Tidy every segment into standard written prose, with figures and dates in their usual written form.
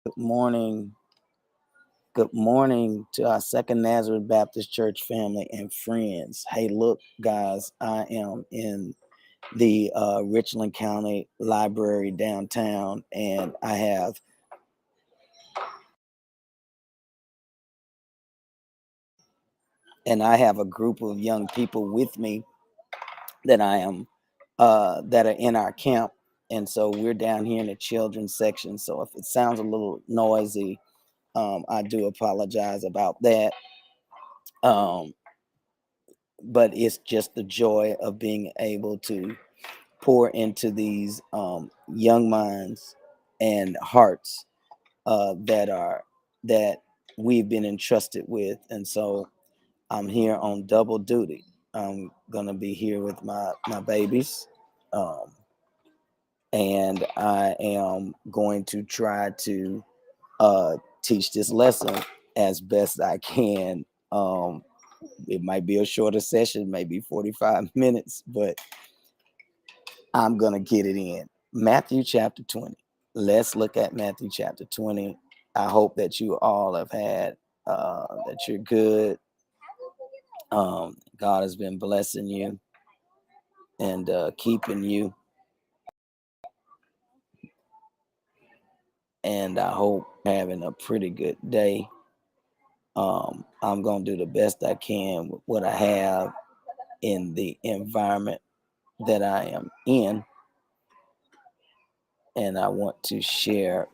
Good morning. Good morning to our Second Nazareth Baptist Church family and friends. Hey, look, guys, I am in the Richland County Library downtown, and I have a group of young people with me that I am that are in our camp, and so we're down here in the children's section. So if it sounds a little noisy, I do apologize about that. Um, but it's just the joy of being able to pour into these young minds and hearts that we've been entrusted with. And so I'm here on double duty. I'm gonna be here with my babies, um, and I am going to try to teach this lesson as best I can. It might be a shorter session, maybe 45 minutes, but I'm going to get it in. Matthew chapter 20. Let's look at Matthew chapter 20. I hope that you all have had, that you're good. God has been blessing you and keeping you. And I hope you're having a pretty good day. I'm going to do the best I can with what I have in the environment that I am in. And I want to share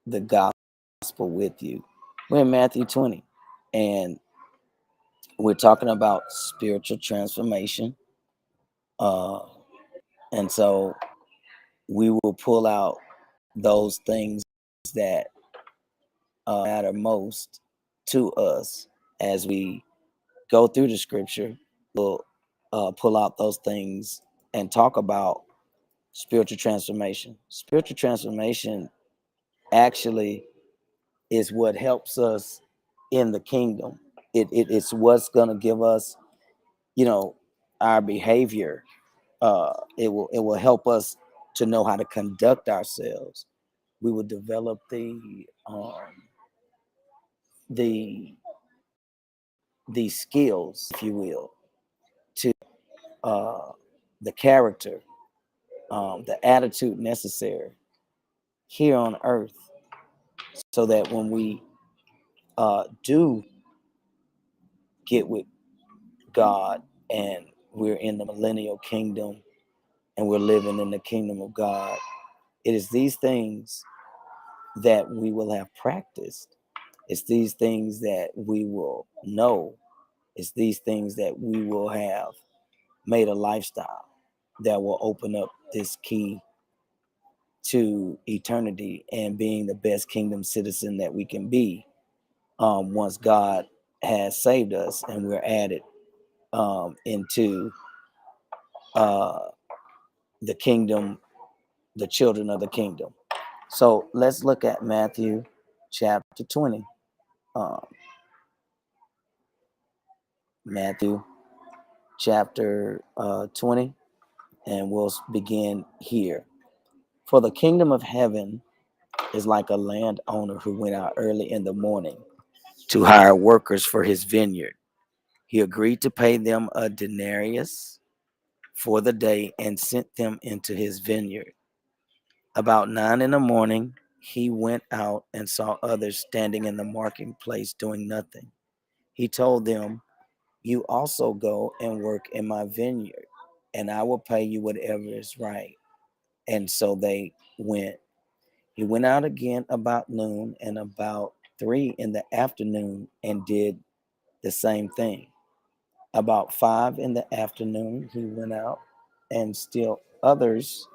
the gospel with you. We're in Matthew 20, and we're talking about spiritual transformation. Uh, and so we will pull out those things that matter most to us as we go through the scripture. We'll pull out those things and talk about spiritual transformation. Spiritual transformation actually is what helps us in the kingdom. It's what's going to give us, you know, our behavior. It will help us to know how to conduct ourselves. We will develop the the skills, if you will, to uh, the character, the attitude necessary here on earth, so that when we do get with God and we're in the millennial kingdom and we're living in the kingdom of God, it is these things that we will have practiced. It's these things that we will know. It's these things that we will have made a lifestyle that will open up this key to eternity and being the best kingdom citizen that we can be, once God has saved us and we're added into uh, the kingdom, the children of the kingdom. So let's look at Matthew chapter 20. Um, Matthew chapter 20, and we'll begin here. For the kingdom of heaven is like a landowner who went out early in the morning to hire workers for his vineyard. He agreed to pay them a denarius for the day and sent them into his vineyard. About 9 in the morning, he went out and saw others standing in the marketplace doing nothing. He told them, "You also go and work in my vineyard, and I will pay you whatever is right." And so they went. He went out again about noon and about 3 in the afternoon and did the same thing. About 5 in the afternoon, he went out and still others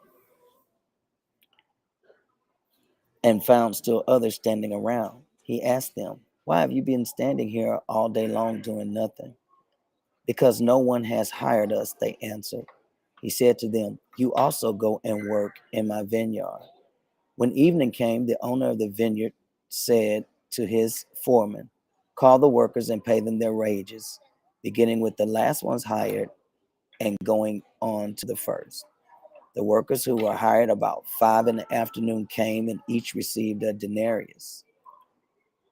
and found still others standing around. He asked them, "Why have you been standing here all day long doing nothing?" "Because no one has hired us," they answered. He said to them, "You also go and work in my vineyard." When evening came, the owner of the vineyard said to his foreman, "Call the workers and pay them their wages, beginning with the last ones hired and going on to the first." The workers who were hired about 5 in the afternoon came, and each received a denarius.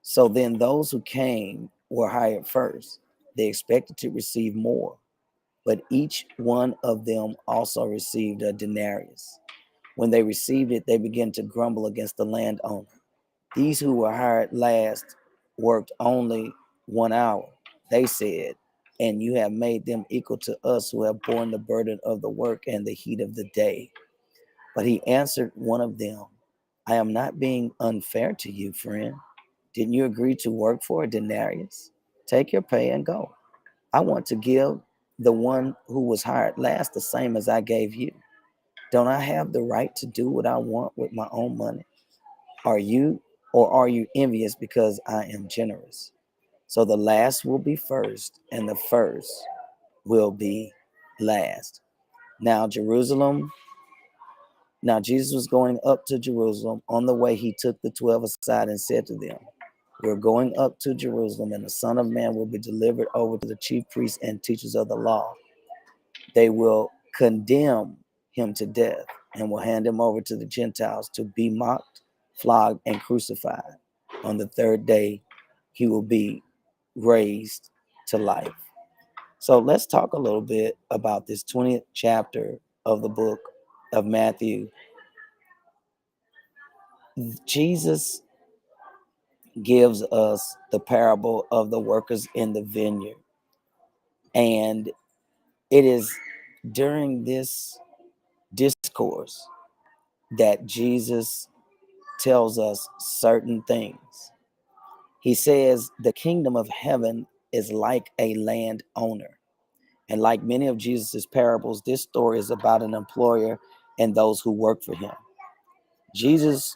So then those who came were hired first. They expected to receive more, but each one of them also received a denarius. When they received it, they began to grumble against the landowner. These who were hired last worked only 1 hour, they said, and you have made them equal to us who have borne the burden of the work and the heat of the day. But he answered one of them, I am not being unfair to you, friend. Didn't you agree to work for a denarius? Take your pay and go. I want to give the one who was hired last the same as I gave you. Don't I have the right to do what I want with my own money? Are you are you envious because I am generous? So the last will be first, and the first will be last. Now Jerusalem, now Jesus was going up to Jerusalem. On the way, he took the 12 aside and said to them, we're going up to Jerusalem, and the Son of Man will be delivered over to the chief priests and teachers of the law. They will condemn him to death and will hand him over to the Gentiles to be mocked, flogged, and crucified. On the third day, he will be raised to life. So let's talk a little bit about this 20th chapter of the book of Matthew. Jesus gives us the parable of the workers in the vineyard. And it is during this discourse that Jesus tells us certain things. He says the kingdom of heaven is like a landowner. And like many of Jesus's parables, this story is about an employer and those who work for him. Jesus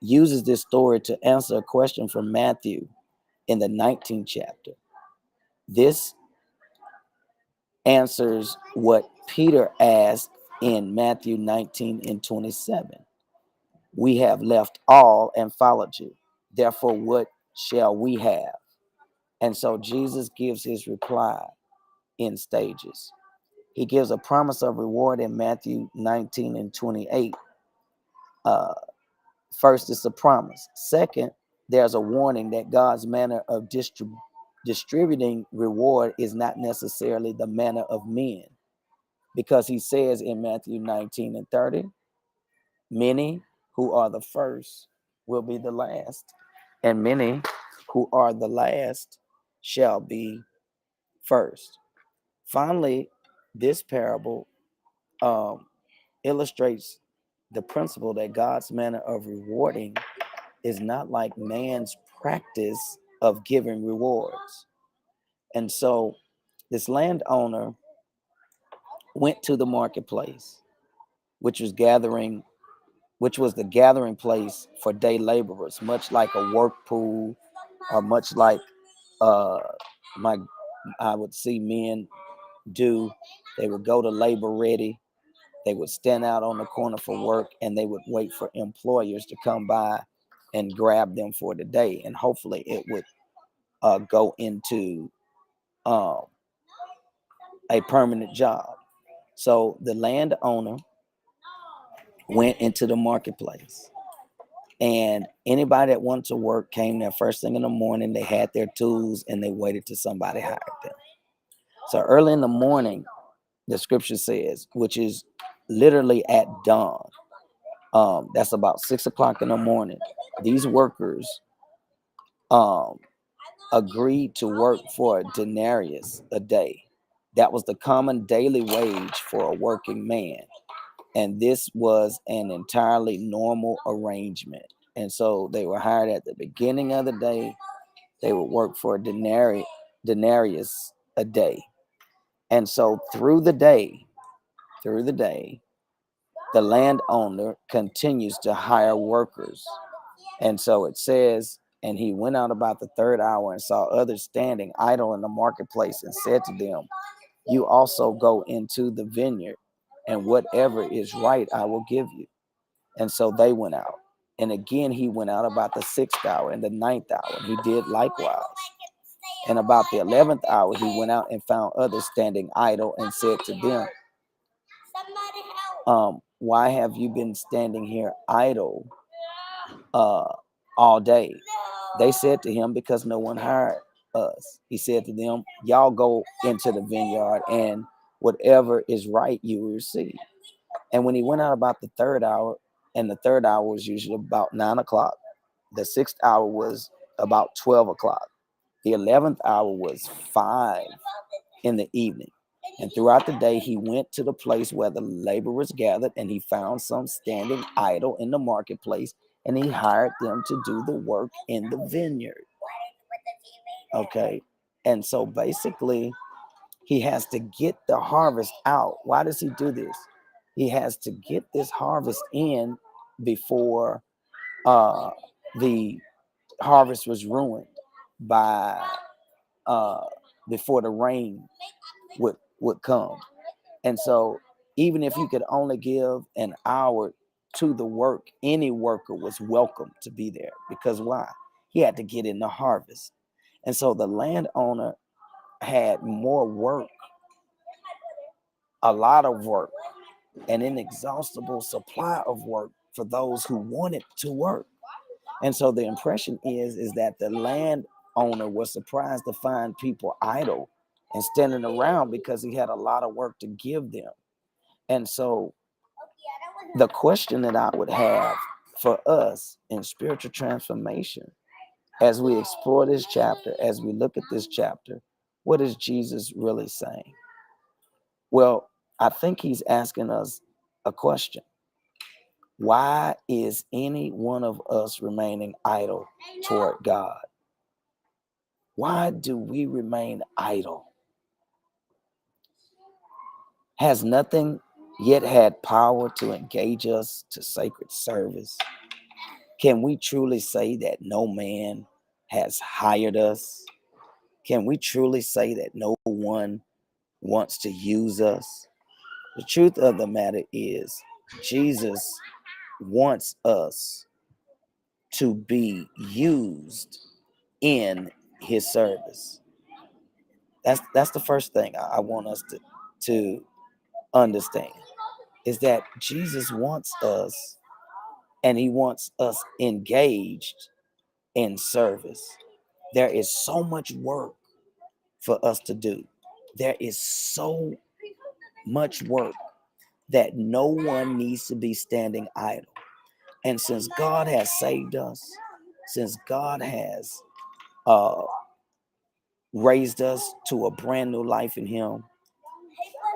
uses this story to answer a question from Matthew in the 19th chapter. This answers what Peter asked in Matthew 19 and 27. We have left all and followed you. Therefore, what shall we have? And so Jesus gives his reply in stages. He gives a promise of reward in Matthew 19 and 28. First, it's a promise. Second, there's a warning that God's manner of distributing reward is not necessarily the manner of men, because he says in Matthew 19 and 30, many who are the first will be the last, and many who are the last shall be first. Finally, this parable illustrates the principle that God's manner of rewarding is not like man's practice of giving rewards. And so this landowner went to the marketplace, which was the gathering place for day laborers, much like a work pool, or much like I would see men do. They would go to labor ready. They would stand out on the corner for work, and they would wait for employers to come by and grab them for the day. And hopefully it would go into a permanent job. So the landowner went into the marketplace, and anybody that wanted to work came there first thing in the morning. They had their tools, and they waited till somebody hired them. So early in the morning, the scripture says, which is literally at dawn, that's about 6 o'clock in the morning, these workers agreed to work for a denarius a day. That was the common daily wage for a working man. And this was an entirely normal arrangement. And so they were hired at the beginning of the day. They would work for a denarius a day. And so through the day, the landowner continues to hire workers. And so it says, and he went out about the third hour and saw others standing idle in the marketplace and said to them, you also go into the vineyard, and whatever is right, I will give you. And so they went out. And again, he went out about the 6th hour and the 9th hour. He did likewise. And about the 11th hour, he went out and found others standing idle and said to them, Why have you been standing here idle all day? They said to him, because no one hired us. He said to them, y'all go into the vineyard, and whatever is right you will receive. And when he went out about the third hour, and the third hour was usually about 9 o'clock, the sixth hour was about 12 o'clock, the 11th hour was 5 in the evening. And throughout the day, he went to the place where the laborers gathered, and he found some standing idle in the marketplace, and he hired them to do the work in the vineyard. Okay. And so basically, he has to get the harvest out. Why does he do this? He has to get this harvest in before the harvest was ruined by before the rain would come. And so even if you could only give an hour to the work, any worker was welcome to be there. Because why? He had to get in the harvest. And so the landowner had more work, a lot of work, an inexhaustible supply of work for those who wanted to work. And so the impression is that the landowner was surprised to find people idle and standing around because he had a lot of work to give them. And so the question that I would have for us in spiritual transformation, as we explore this chapter, as we look at this chapter, what is Jesus really saying? Well, I think he's asking us a question. Why is any one of us remaining idle toward God? Why do we remain idle? Has nothing yet had power to engage us to sacred service? Can we truly say that no man has hired us? Can we truly say that no one wants to use us? The truth of the matter is, Jesus wants us to be used in his service. That's the first thing I want us to understand, is that Jesus wants us, and he wants us engaged in service. There is so much work for us to do. There is so much work that no one needs to be standing idle. And since God has saved us, since God has raised us to a brand new life in him,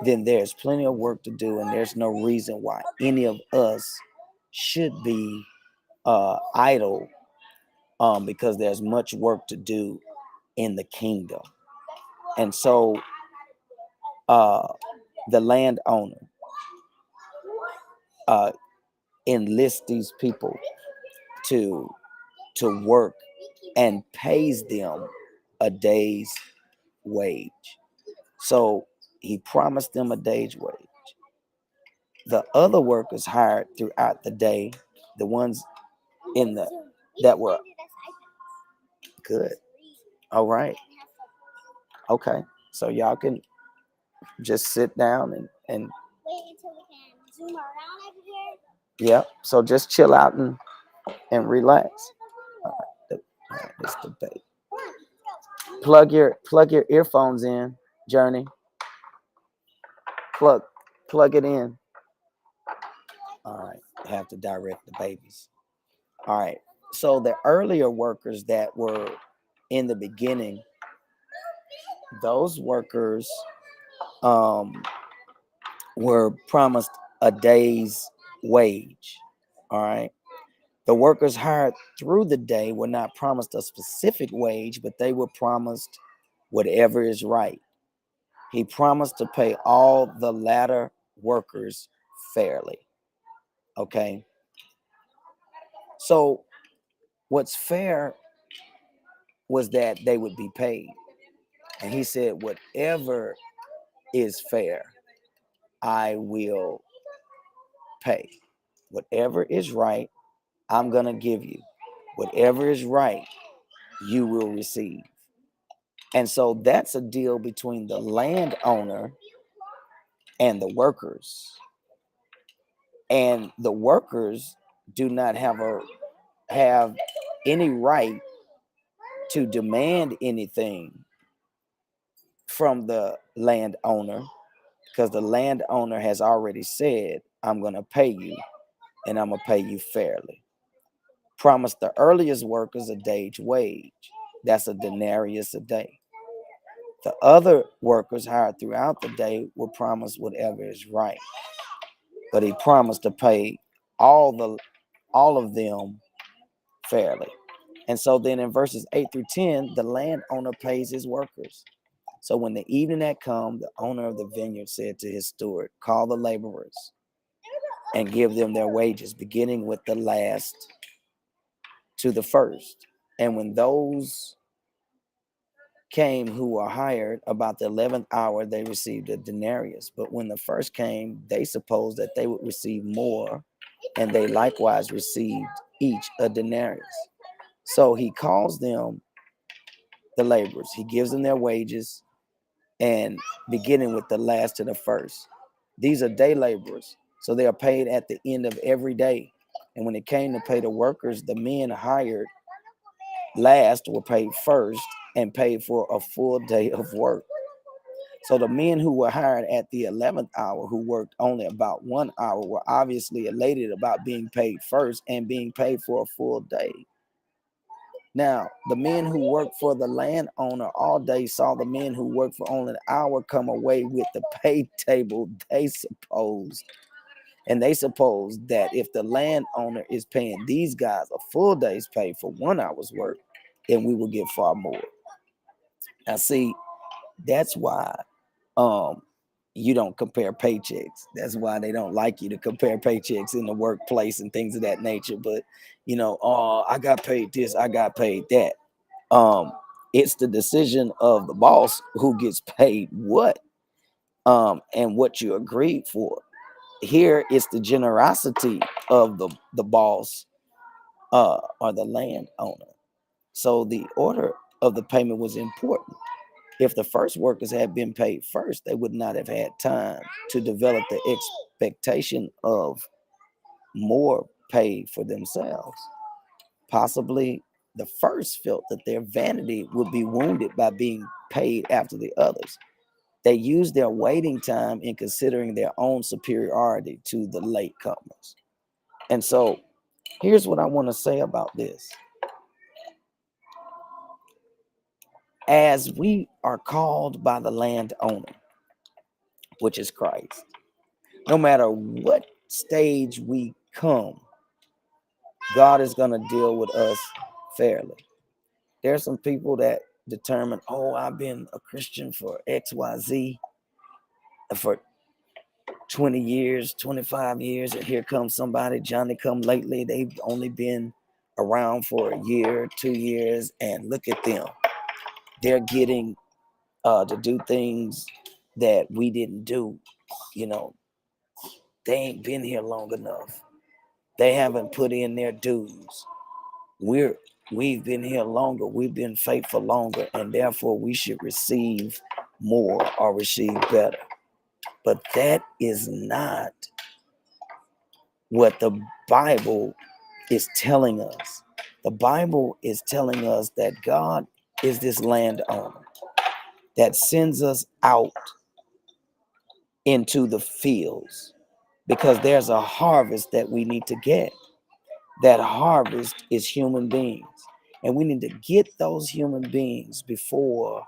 then there's plenty of work to do, and there's no reason why any of us should be idle, because there's much work to do in the kingdom. And so the landowner enlists these people to work and pays them a day's wage. So he promised them a day's wage. The other workers hired throughout the day, the ones that were good. All right. Okay. So y'all can just sit down and wait until we can zoom around over here. Yeah. So just chill out and relax. All right, this debate. Plug your earphones in, Journey. Plug it in. All right. I have to direct the babies. All right. So the earlier workers that were in the beginning, those workers were promised a day's wage. All right. The workers hired through the day were not promised a specific wage, but they were promised whatever is right. He promised to pay all the latter workers fairly. Okay. So what's fair was that they would be paid. And he said, whatever is fair, I will pay. Whatever is right, I'm going to give you. Whatever is right, you will receive. And so that's a deal between the landowner and the workers. and the workers do not have any right to demand anything from the landowner, because the landowner has already said, I'm going to pay you, and I'm going to pay you fairly. Promise the earliest workers a day's wage. That's a denarius a day. The other workers hired throughout the day will promise whatever is right. But he promised to pay all of them fairly. And so then in verses 8 through 10, the landowner pays his workers. So when the evening had come, the owner of the vineyard said to his steward, call the laborers and give them their wages, beginning with the last to the first. And when those came who were hired about the 11th hour, they received a denarius. But when the first came, they supposed that they would receive more, and they likewise received each a denarius. So he calls them the laborers. He gives them their wages, and beginning with the last to the first. These are day laborers, so they are paid at the end of every day. And when it came to pay the workers, the men hired last were paid first and paid for a full day of work. So the men who were hired at the 11th hour, who worked only about 1 hour, were obviously elated about being paid first and being paid for a full day. Now, the men who worked for the landowner all day saw the men who worked for only an hour come away with the pay table they supposed. And they supposed that if the landowner is paying these guys a full day's pay for 1 hour's work, then we will get far more. Now, see, that's why you don't compare paychecks. That's why they don't like you to compare paychecks in the workplace and things of that nature. But oh, I got paid this, I got paid that. It's the decision of the boss who gets paid what, and what you agreed for. Here it's the generosity of the boss, or the landowner. So the order of the payment was important. If the first workers had been paid first, they would not have had time to develop the expectation of more pay for themselves. Possibly the first felt that their vanity would be wounded by being paid after the others. They used their waiting time in considering their own superiority to the latecomers. And so here's what I want to say about this. As we are called by the landowner, which is Christ, no matter what stage we come, God is going to deal with us fairly. There are some people that determine, oh, I've been a Christian for XYZ for 20 years, 25 years, and here comes somebody, Johnny come lately. They've only been around for a year, 2 years, and look at them. They're getting to do things that we didn't do. They ain't been here long enough. They haven't put in their dues. We've been here longer. We've been faithful longer, and therefore we should receive more or receive better. But that is not what the Bible is telling us. The Bible is telling us that God is this landowner that sends us out into the fields because there's a harvest that we need to get. That harvest is human beings. And we need to get those human beings before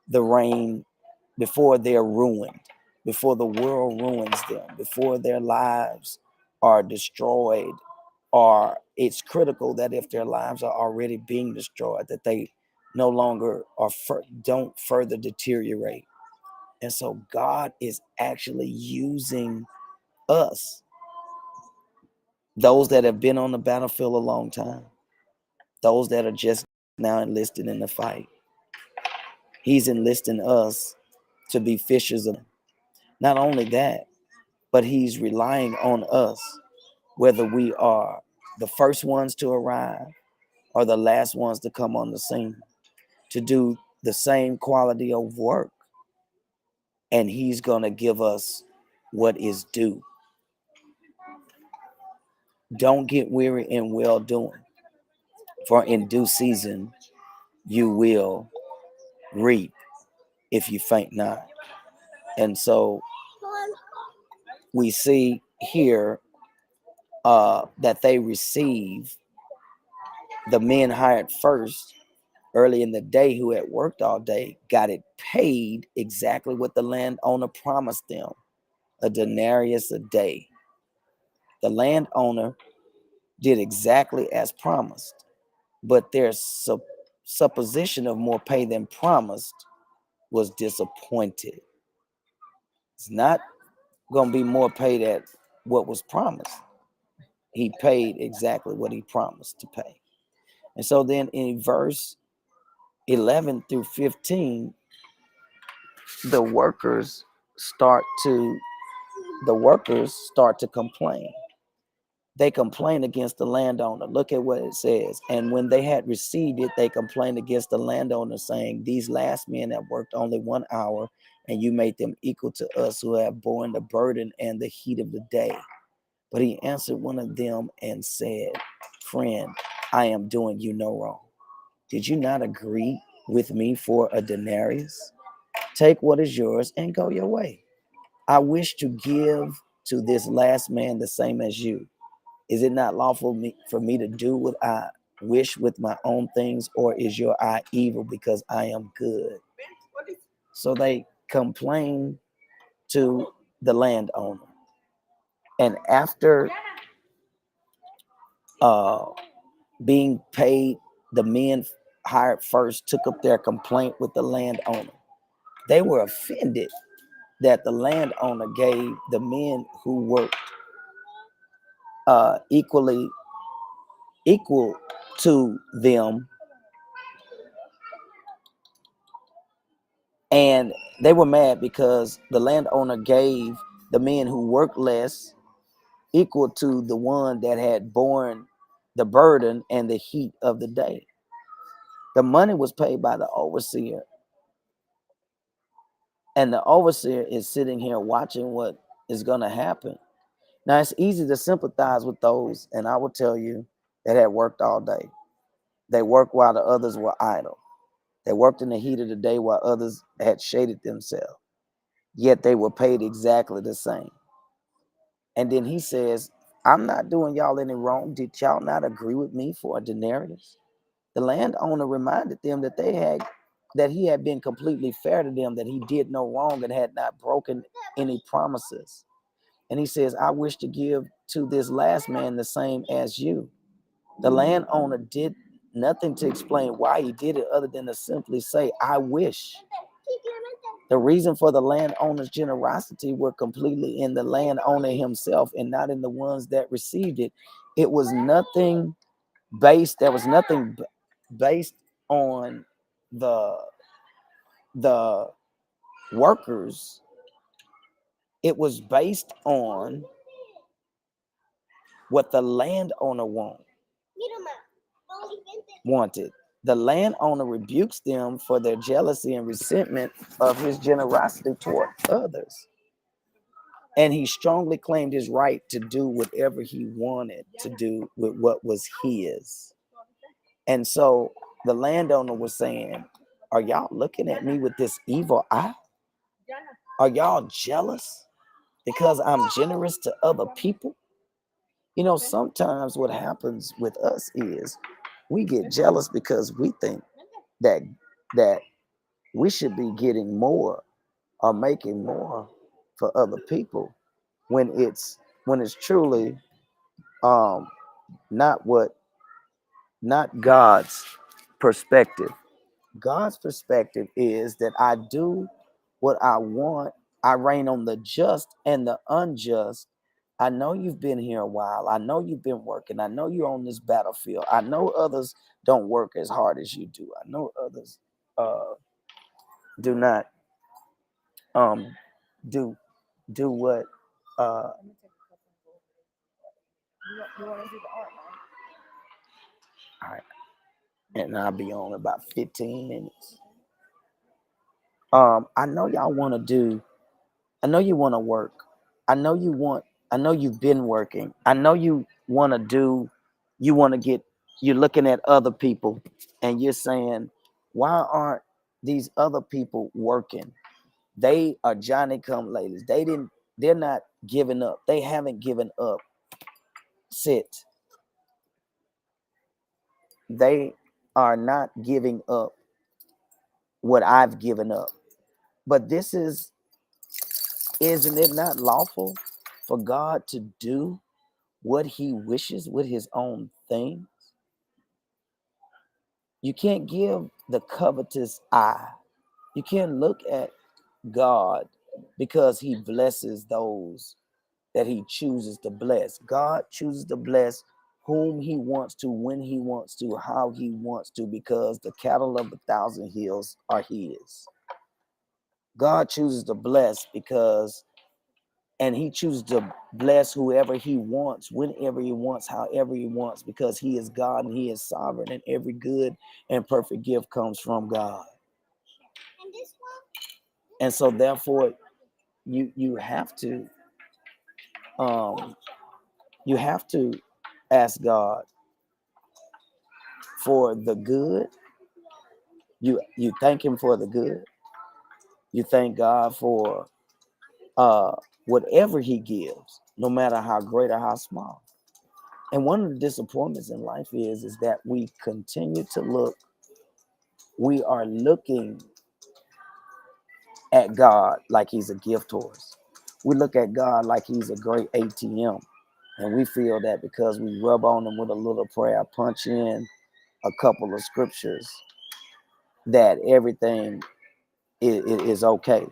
the rain, before they're ruined, before the world ruins them, before their lives are destroyed. Or it's critical that if their lives are already being destroyed, that they no longer don't further deteriorate. And so God is actually using us, those that have been on the battlefield a long time, those that are just now enlisted in the fight. He's enlisting us to be fishers of men. Not only that, but he's relying on us, whether we are the first ones to arrive or the last ones to come on the scene, to do the same quality of work. And he's going to give us what is due. Don't get weary in well doing, for in due season you will reap if you faint not. And so we see here that they receive the men hired first early in the day who had worked all day, got it paid exactly what the landowner promised them, a denarius a day. The landowner did exactly as promised, but their supposition of more pay than promised was disappointed. It's not going to be more pay than what was promised. He paid exactly what he promised to pay. And so then in verse 11 through 15, the workers start to complain. They complain against the landowner. Look at what it says. And when they had received it, they complained against the landowner, saying, these last men have worked only 1 hour, and you made them equal to us who have borne the burden and the heat of the day. But he answered one of them and said, friend, I am doing you no wrong. Did you not agree with me for a denarius? Take what is yours and go your way. I wish to give to this last man the same as you. Is it not lawful for me to do what I wish with my own things, or is your eye evil because I am good? So they complain to the landowner. And after being paid, the men hired first took up their complaint with the landowner. They were offended that the landowner gave the men who worked equal to them, and they were mad because the landowner gave the men who worked less equal to the one that had borne the burden and the heat of the day. The money was paid by the overseer, and the overseer is sitting here watching what is going to happen. Now, it's easy to sympathize with those, and I will tell you, that had worked all day. They worked while the others were idle. They worked in the heat of the day while others had shaded themselves, yet they were paid exactly the same. And then he says, I'm not doing y'all any wrong. Did y'all not agree with me for a denarius? The landowner reminded them that he had been completely fair to them, that he did no wrong and had not broken any promises. And he says, I wish to give to this last man the same as you. The landowner did nothing to explain why he did it other than to simply say, I wish. The reason for the landowner's generosity were completely in the landowner himself and not in the ones that received it. It was nothing there was nothing based on the workers. It was based on what the landowner wanted. The landowner rebukes them for their jealousy and resentment of his generosity toward others. And he strongly claimed his right to do whatever he wanted to do with what was his. And so the landowner was saying, are y'all looking at me with this evil eye? Are y'all jealous because I'm generous to other people? You know, sometimes what happens with us is we get jealous because we think that we should be getting more or making more for other people when it's truly not God's perspective. God's perspective is that I do what I want. I reign on the just and the unjust. I know you've been here a while. I know you've been working. I know you're on this battlefield. I know others don't work as hard as you do. I know others do not do what all right, and I'll be on about 15 minutes. I know y'all want to do, I know you want to work. I know you've been working. I know you want to do, you want to get, you're looking at other people and you're saying, why aren't these other people working? They are Johnny come ladies. They're not giving up. They haven't given up. Sit. They are not giving up what I've given up. But this is, isn't it not lawful for God to do what he wishes with his own thing? You can't give the covetous eye. You can't look at God because he blesses those that he chooses to bless. God chooses to bless whom he wants to, when he wants to, how he wants to, because the cattle of 1,000 hills are his. God chooses to bless because, and he chooses to bless whoever he wants, whenever he wants, however he wants, because he is God and he is sovereign, and every good and perfect gift comes from God. And so therefore you have to you have to ask God for the good. You thank him for the good. You thank God for whatever he gives, no matter how great or how small. And one of the disappointments in life is that we continue to look, we are looking at God like he's a gift horse. We look at God like he's a great ATM. And we feel that because we rub on him with a little prayer, punch in a couple of scriptures, that everything is okay.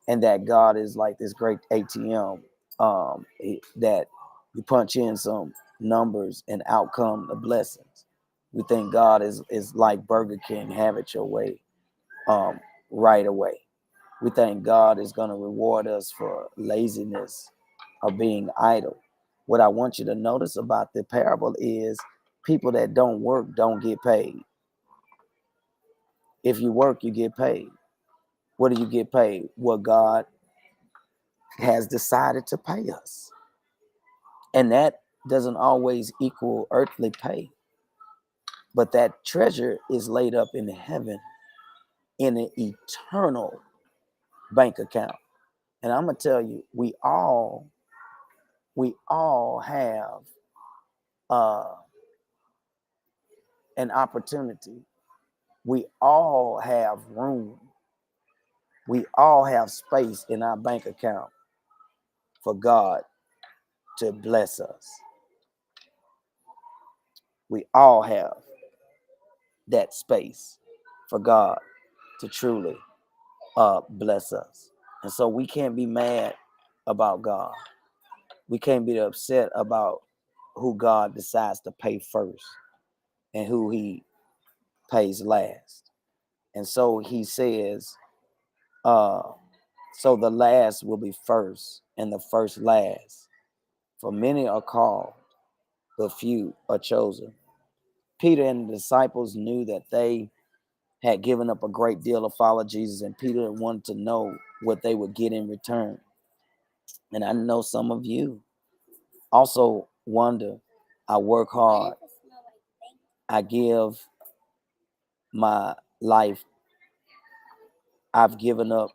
And that God is like this great ATM, that you punch in some numbers and out come the blessings. We think God is like Burger King, have it your way, right away. We think God is going to reward us for laziness or being idle. What I want you to notice about the parable is people that don't work don't get paid. If you work, you get paid. What do you get paid? What God has decided to pay us. And that doesn't always equal earthly pay, but that treasure is laid up in heaven in an eternal bank account. And I'm gonna tell you, we all have an opportunity. We all have room. We all have space in our bank account for God to bless us. We all have that space for God to truly bless us. And so we can't be mad about God. We can't be upset about who God decides to pay first and who he pays last. And so he says, so the last will be first and the first last. For many are called, but few are chosen. Peter and the disciples knew that they had given up a great deal to follow Jesus, and Peter wanted to know what they would get in return. And I know some of you also wonder, I work hard, I give my life, I've given up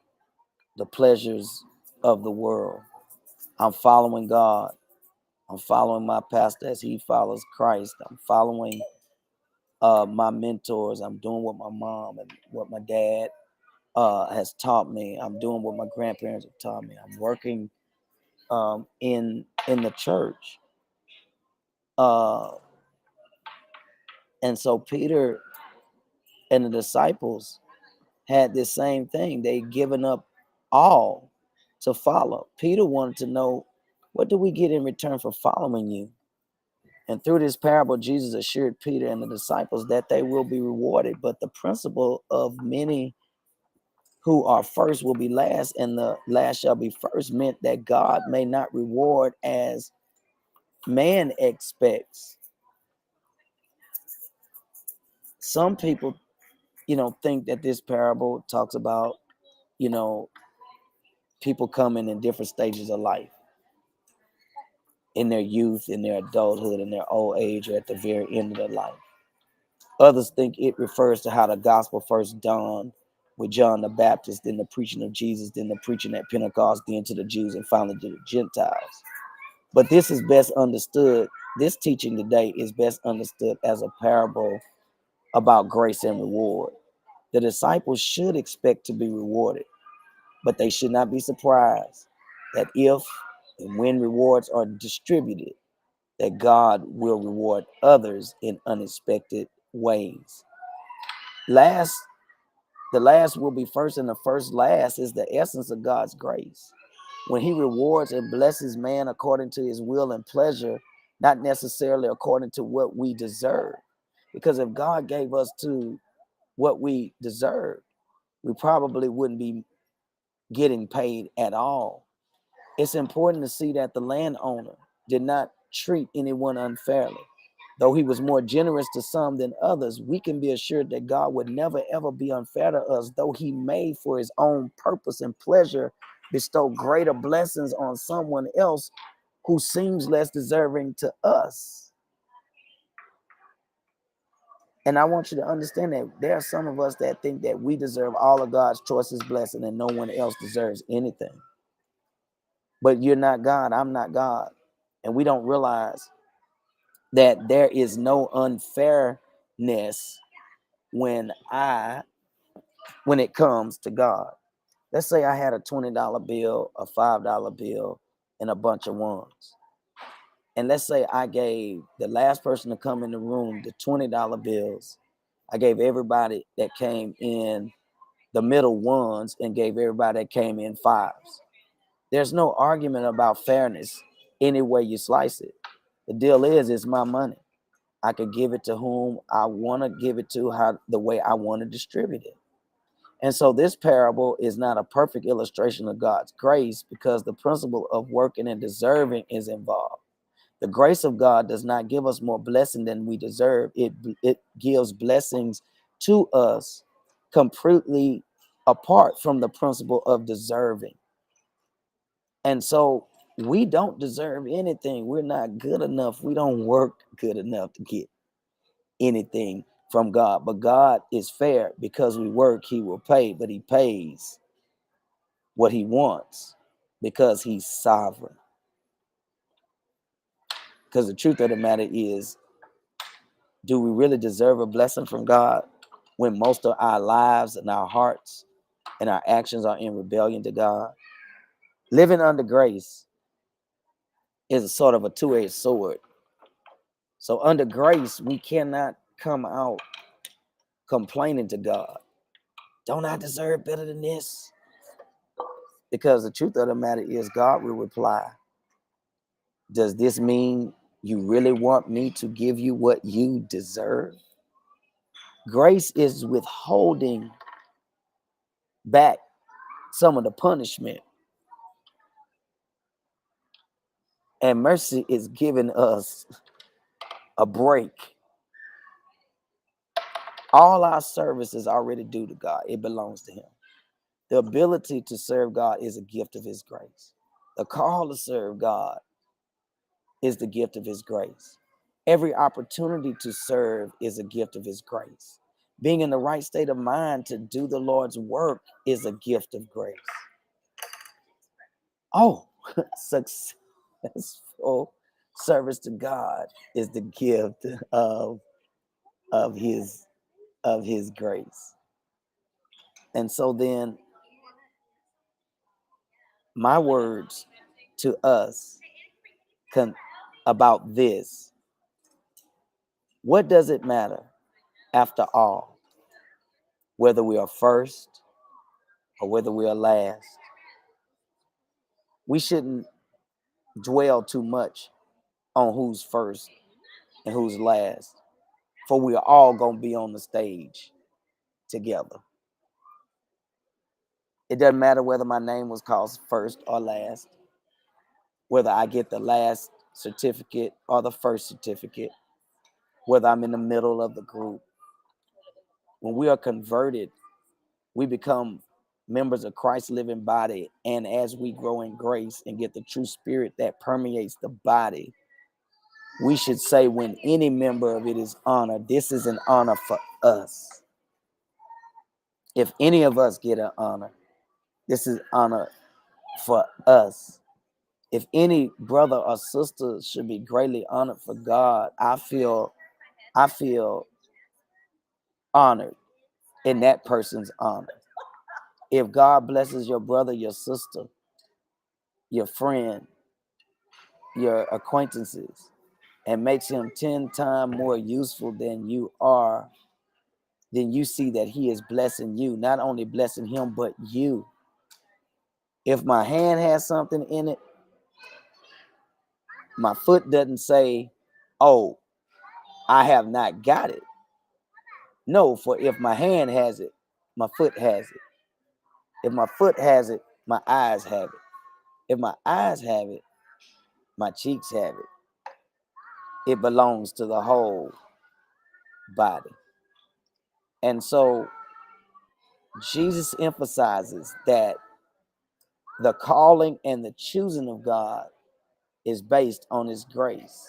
the pleasures of the world. I'm following God. I'm following my pastor as he follows Christ. I'm following my mentors. I'm doing what my mom and what my dad has taught me. I'm doing what my grandparents have taught me. I'm working in the church. And so Peter and the disciples had this same thing. They given up all to follow. Peter wanted to know, what do we get in return for following you? And through this parable, Jesus assured Peter and the disciples that they will be rewarded. But the principle of many who are first will be last, and the last shall be first, meant that God may not reward as man expects. Some people, think that this parable talks about, you know, people coming in different stages of life. in their youth, in their adulthood, in their old age, or at the very end of their life. Others think it refers to how the gospel first dawned with John the Baptist, then the preaching of Jesus, then the preaching at Pentecost, then to the Jews, and finally to the Gentiles. But this is best understood, this teaching today is best understood as a parable about grace and reward. The disciples should expect to be rewarded, but they should not be surprised that if and when rewards are distributed, that God will reward others in unexpected ways. The last will be first, and the first last is the essence of God's grace. When he rewards and blesses man according to his will and pleasure, not necessarily according to what we deserve. Because if God gave us to what we deserve, we probably wouldn't be getting paid at all. It's important to see that the landowner did not treat anyone unfairly. Though he was more generous to some than others, we can be assured that God would never ever be unfair to us, though he may for his own purpose and pleasure bestow greater blessings on someone else who seems less deserving to us. And I want you to understand that there are some of us that think that we deserve all of God's choicest blessing and no one else deserves anything. But you're not God, I'm not God. And we don't realize that there is no unfairness when it comes to God. Let's say I had a $20 bill, a $5 bill, and a bunch of ones. And let's say I gave the last person to come in the room the $20 bills. I gave everybody that came in the middle ones and gave everybody that came in fives. There's no argument about fairness any way you slice it. The deal is, it's my money. I could give it to whom I want to give it to, how the way I want to distribute it. And so this parable is not a perfect illustration of God's grace because the principle of working and deserving is involved. The grace of God does not give us more blessing than we deserve. It gives blessings to us completely apart from the principle of deserving. And so we don't deserve anything. We're not good enough. We don't work good enough to get anything from God. But God is fair. Because we work, he will pay, but he pays what he wants because he's sovereign. Because the truth of the matter is, do we really deserve a blessing from God when most of our lives and our hearts and our actions are in rebellion to God? Living under grace is a sort of a two-edged sword. So under grace, we cannot come out complaining to God. Don't I deserve better than this? Because the truth of the matter is, God will reply, does this mean you really want me to give you what you deserve? Grace is withholding back some of the punishment. And mercy is giving us a break. All our service is already due to God. It belongs to him. The ability to serve God is a gift of his grace. The call to serve God is the gift of his grace. Every opportunity to serve is a gift of his grace. Being in the right state of mind to do the Lord's work is a gift of grace. Oh, successful service to God is the gift of his grace. And so then my words to us about this, what does it matter after all, whether we are first or whether we are last? We shouldn't dwell too much on who's first and who's last, for we are all going to be on the stage together. It doesn't matter whether my name was called first or last, whether I get the last certificate or the first certificate, whether I'm in the middle of the group. When we are converted, we become members of Christ's living body, and as we grow in grace and get the true spirit that permeates the body, we should say when any member of it is honored, this is an honor for us. If any of us get an honor, this is honor for us. If any brother or sister should be greatly honored for God, I feel honored in that person's honor. If God blesses your brother, your sister, your friend, your acquaintances, and makes him 10 times more useful than you are, then you see that he is blessing you, not only blessing him, but you. If my hand has something in it, my foot doesn't say, oh, I have not got it. No, for if my hand has it, my foot has it. If my foot has it, my eyes have it. If my eyes have it, my cheeks have it. It belongs to the whole body. And so Jesus emphasizes that the calling and the choosing of God is based on his grace,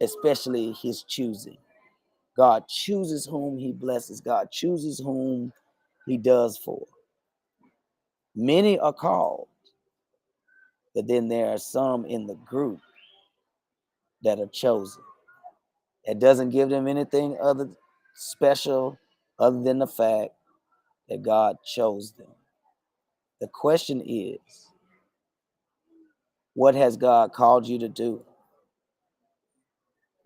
especially his choosing. God chooses whom he blesses. God chooses whom he does for. Many are called, but then there are some in the group that are chosen. It doesn't give them anything other special other than the fact that God chose them. The question is, what has God called you to do?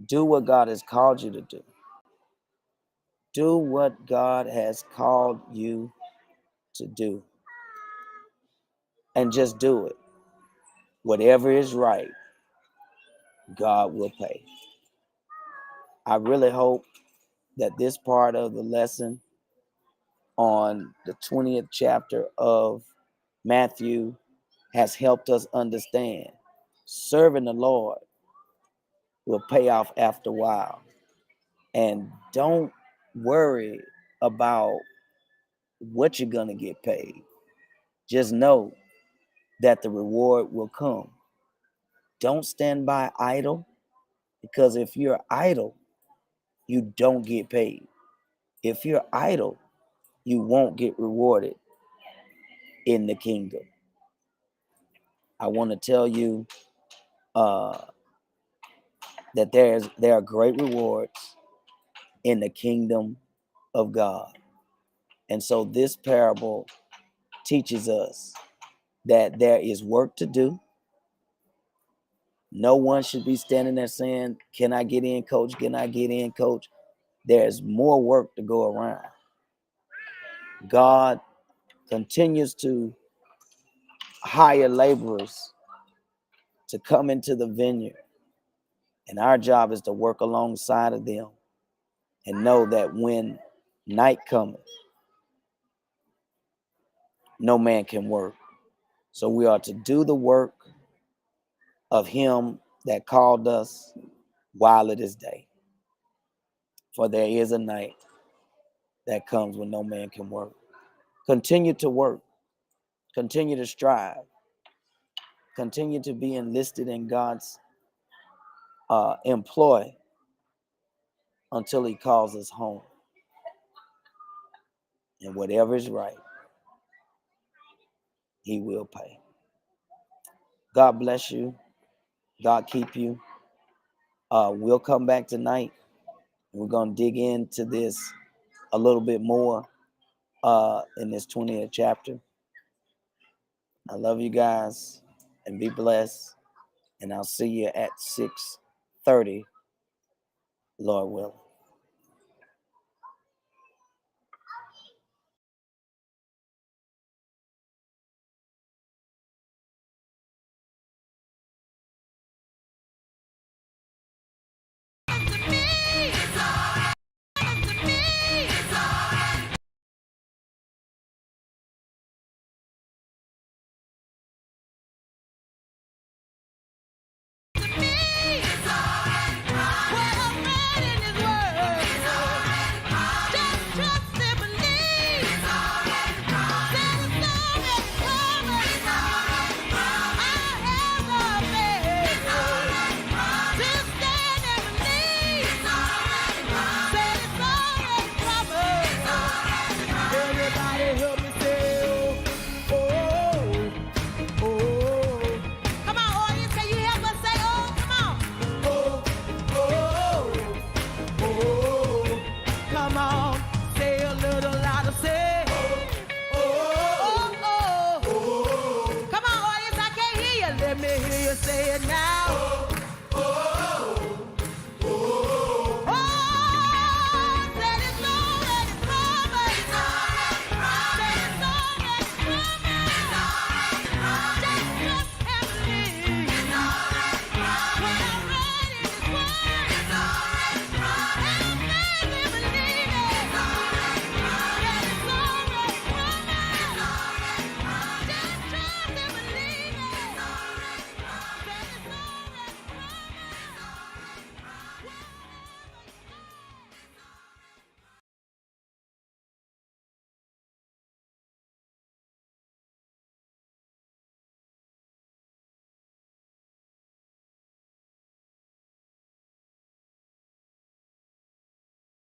Do what God has called you to do. Do what God has called you to do. And just do it. Whatever is right, God will pay. I really hope that this part of the lesson on the 20th chapter of Matthew has helped us understand serving the Lord will pay off after a while. And don't worry about what you're going to get paid. Just know that the reward will come. Don't stand by idle, because if you're idle, you don't get paid. If you're idle, you won't get rewarded in the kingdom. I want to tell you that there are great rewards in the kingdom of God. And so this parable teaches us that there is work to do. No one should be standing there saying, can I get in, coach? Can I get in, coach? There's more work to go around. God continues to hire laborers to come into the vineyard. And our job is to work alongside of them and know that when night cometh, no man can work. So we are to do the work of him that called us while it is day. For there is a night that comes when no man can work. Continue to work. Continue to strive. Continue to be enlisted in God's employ until he calls us home. And whatever is right, he will pay. God bless you. God keep you. We'll come back tonight. We're going to dig into this a little bit more in this 20th chapter. I love you guys and be blessed. And I'll see you at 6:30, Lord willing.